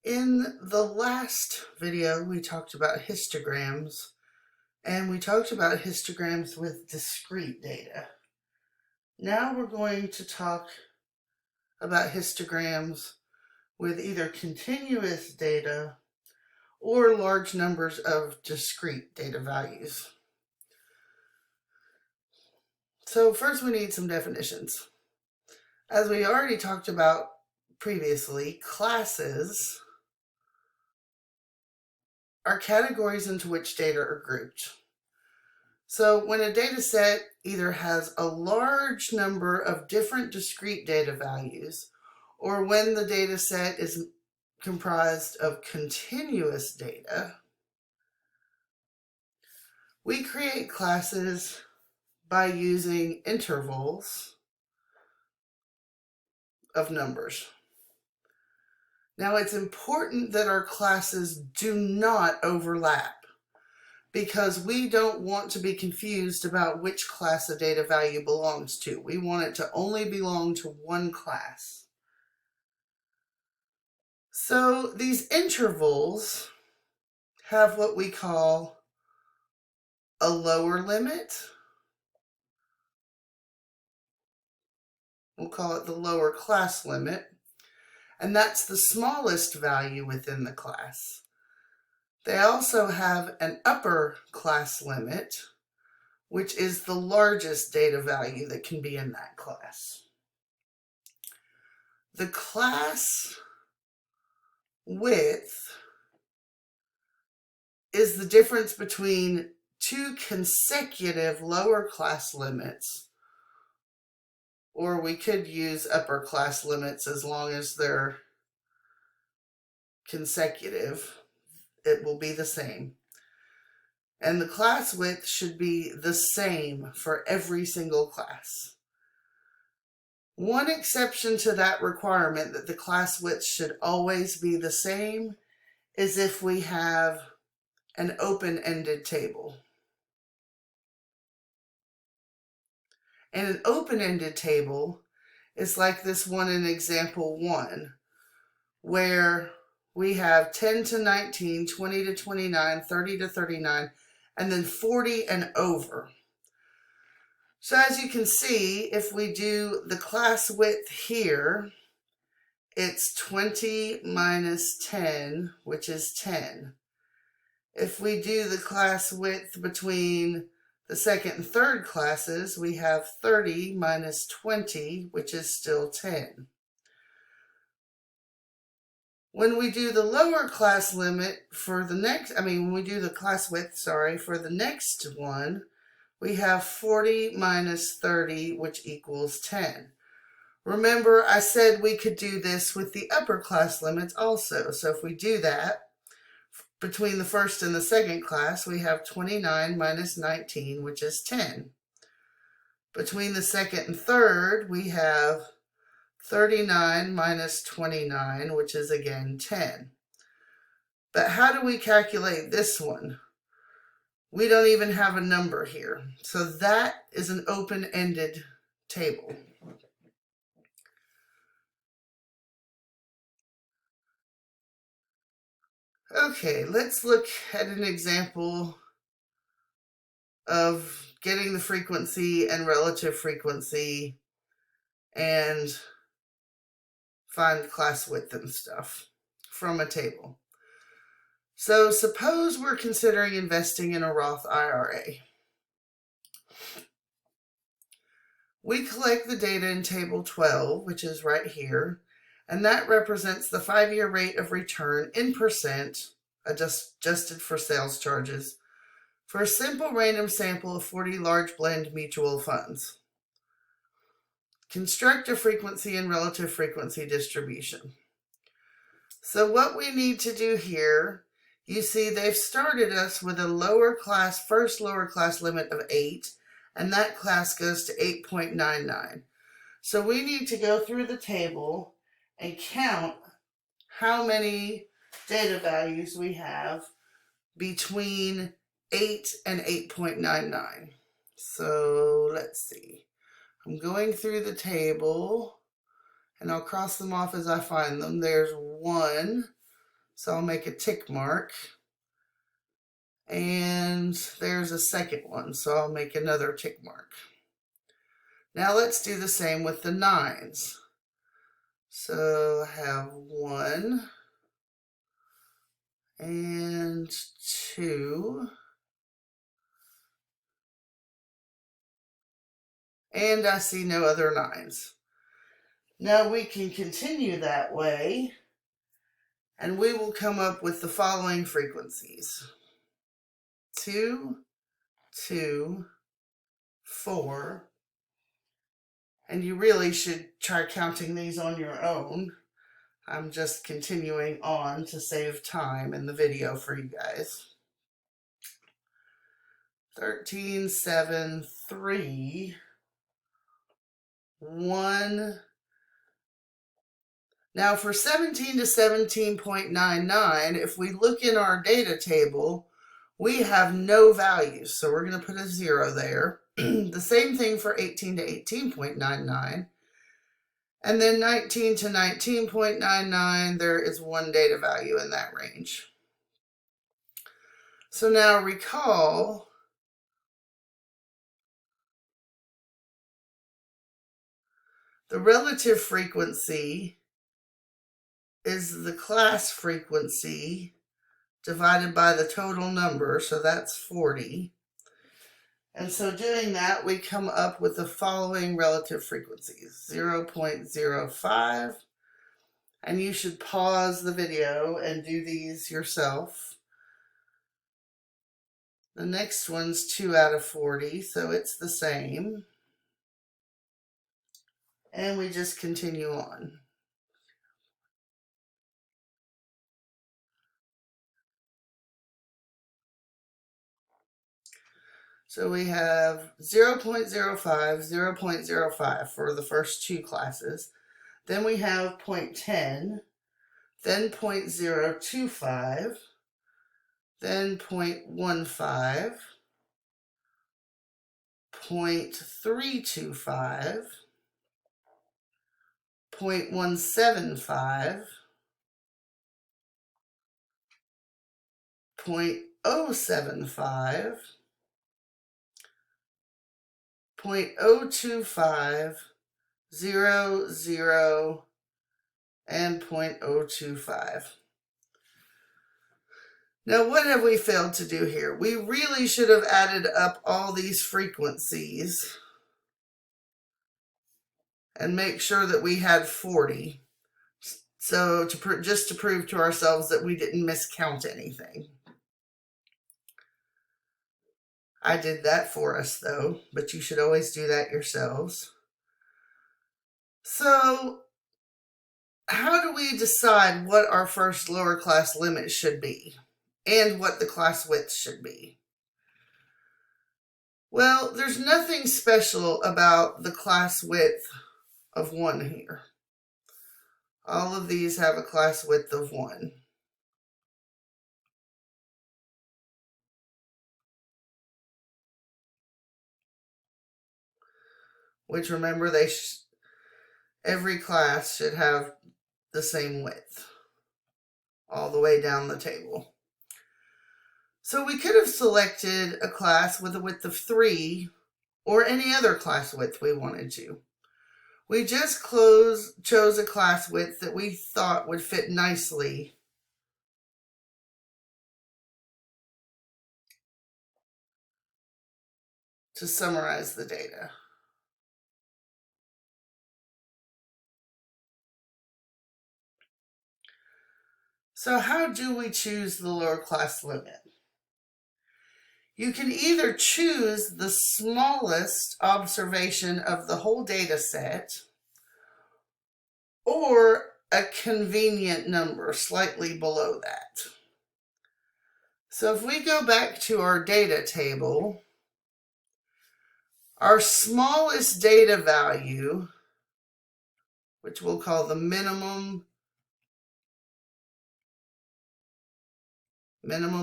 In the last video, we talked about histograms, and we talked about histograms with discrete data. Now we're going to talk about histograms with either continuous data or large numbers of discrete data values. So first we need some definitions. As we already talked about previously, classes are categories into which data are grouped. So when a data set either has a large number of different discrete data values, or when the data set is comprised of continuous data, we create classes by using intervals of numbers. Now it's important that our classes do not overlap, because we don't want to be confused about which class a data value belongs to. We want it to only belong to one class. So these intervals have what we call a lower limit. We'll call it the lower class limit. And that's the smallest value within the class. They also have an upper class limit, which is the largest data value that can be in that class. The class width is the difference between two consecutive lower class limits, or we could use upper class limits as long as they're consecutive. It will be the same. And the class width should be the same for every single class. One exception to that requirement that the class width should always be the same is if we have an open-ended table. And an open-ended table is like this one in example 1, where we have 10 to 19, 20 to 29, 30 to 39, and then 40 and over. So as you can see, if we do the class width here, it's 20 minus 10, which is 10. If we do the class width between the second and third classes, we have 30 minus 20, which is still 10. When we do the lower class limit for the next, when we do the class width, for the next one, we have 40 minus 30, which equals 10. Remember, I said we could do this with the upper class limits also. So if we do that, between the first and the second class, we have 29 minus 19, which is 10. Between the second and third, we have 39 minus 29, which is again 10. But how do we calculate this one? We don't even have a number here. So that is an open-ended table. Okay, let's look at an example of getting the frequency and relative frequency and find class width and stuff from a table. So suppose we're considering investing in a Roth IRA. We collect the data in table 12, which is right here, and that represents the 5-year rate of return in percent, adjusted for sales charges, for a simple random sample of 40 large blend mutual funds. Construct a frequency and relative frequency distribution. So what we need to do here, you see they've started us with a first lower class limit of 8, and that class goes to 8.99. So we need to go through the table and count how many data values we have between 8 and 8.99. So let's see. I'm going through the table, and I'll cross them off as I find them. There's 1, So I'll make a tick mark. And there's a second one, so I'll make another tick mark. Now let's do the same with the 9s. So I have 1 and 2. And I see no other 9s. Now we can continue that way, and we will come up with the following frequencies. 2, 2, 4, and you really should try counting these on your own. I'm just continuing on to save time in the video for you guys. 13, 7, 3, 1. Now for 17 to 17.99, if we look in our data table, we have no values, so we're going to put a 0 there. The same thing for 18 to 18.99. And then 19 to 19.99, there is 1 data value in that range. So now recall the relative frequency is the class frequency divided by the total number, so that's 40. And so doing that, we come up with the following relative frequencies: 0.05, and you should pause the video and do these yourself. The next one's 2 out of 40, so it's the same. And we just continue on. So we have 0.05, 0.05 for the first 2 classes. Then we have 0.10, then 0.025, then 0.15, 0.325, 0.175, 0.075, 0.025, 0, 0, and 0.025. Now, what have we failed to do here? We really should have added up all these frequencies and make sure that we had 40. So just to prove to ourselves that we didn't miscount anything. I did that for us though, but you should always do that yourselves. So how do we decide what our first lower class limit should be and what the class width should be? Well, there's nothing special about the class width of 1 here. All of these have a class width of 1. Which, remember, every class should have the same width all the way down the table. So we could have selected a class with a width of 3 or any other class width we wanted to. We just chose a class width that we thought would fit nicely to summarize the data. So how do we choose the lower class limit? You can either choose the smallest observation of the whole data set or a convenient number slightly below that. So if we go back to our data table, our smallest data value, which we'll call the minimum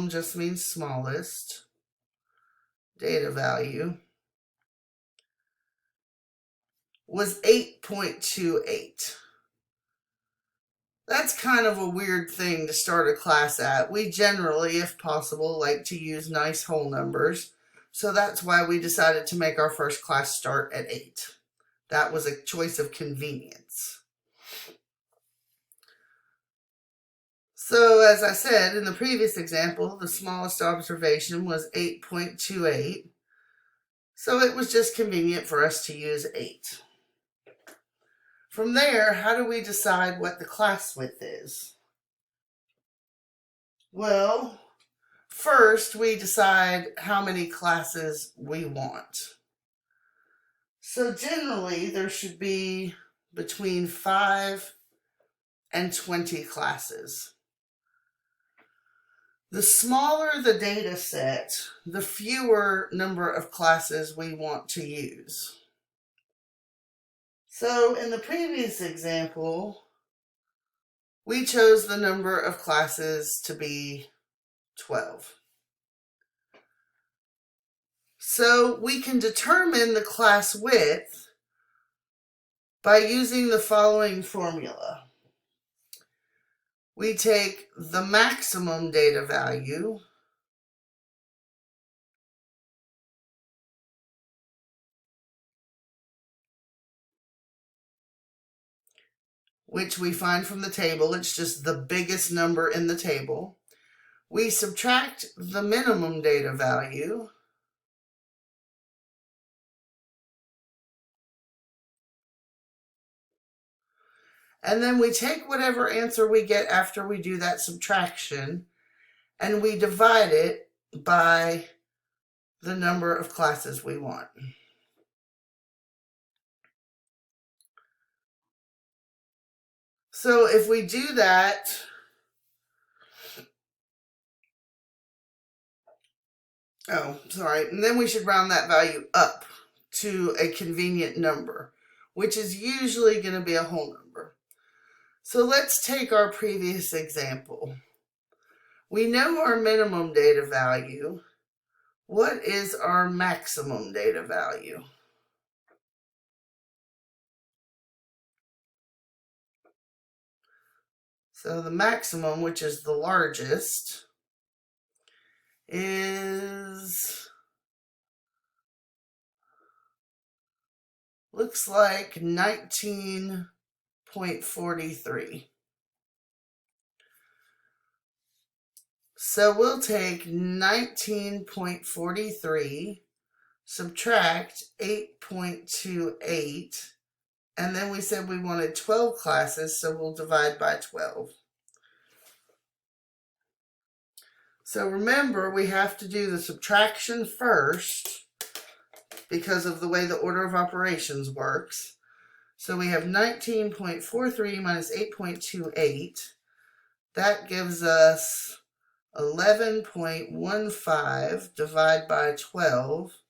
just means smallest, data value, was 8.28. That's kind of a weird thing to start a class at. We generally, if possible, like to use nice whole numbers. So that's why we decided to make our first class start at 8. That was a choice of convenience. So as I said in the previous example, the smallest observation was 8.28. So it was just convenient for us to use 8. From there, how do we decide what the class width is? Well, first we decide how many classes we want. So generally there should be between 5 and 20 classes. The smaller the data set, the fewer number of classes we want to use. So in the previous example, we chose the number of classes to be 12. So we can determine the class width by using the following formula. We take the maximum data value which we find from the table. It's just the biggest number in the table. We subtract the minimum data value, and then we take whatever answer we get after we do that subtraction and we divide it by the number of classes we want. So if we do that, and then we should round that value up to a convenient number, which is usually going to be a whole number. So let's take our previous example. We know our minimum data value. What is our maximum data value? So the maximum, which is the largest, looks like 19.43. So we'll take 19.43, subtract 8.28, and then we said we wanted 12 classes, so we'll divide by 12. So remember, we have to do the subtraction first because of the way the order of operations works. So we have 19.43 minus 8.28. That gives us 11.15 divided by 12.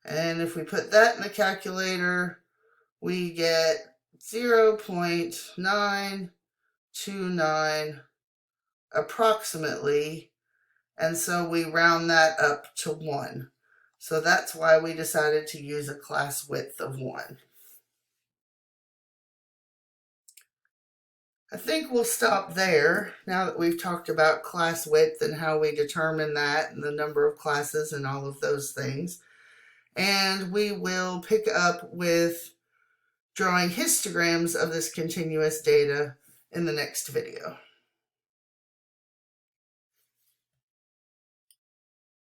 And if we put that in the calculator, we get 0.929 approximately. And so we round that up to 1. So that's why we decided to use a class width of 1. I think we'll stop there now that we've talked about class width and how we determine that and the number of classes and all of those things. And we will pick up with drawing histograms of this continuous data in the next video.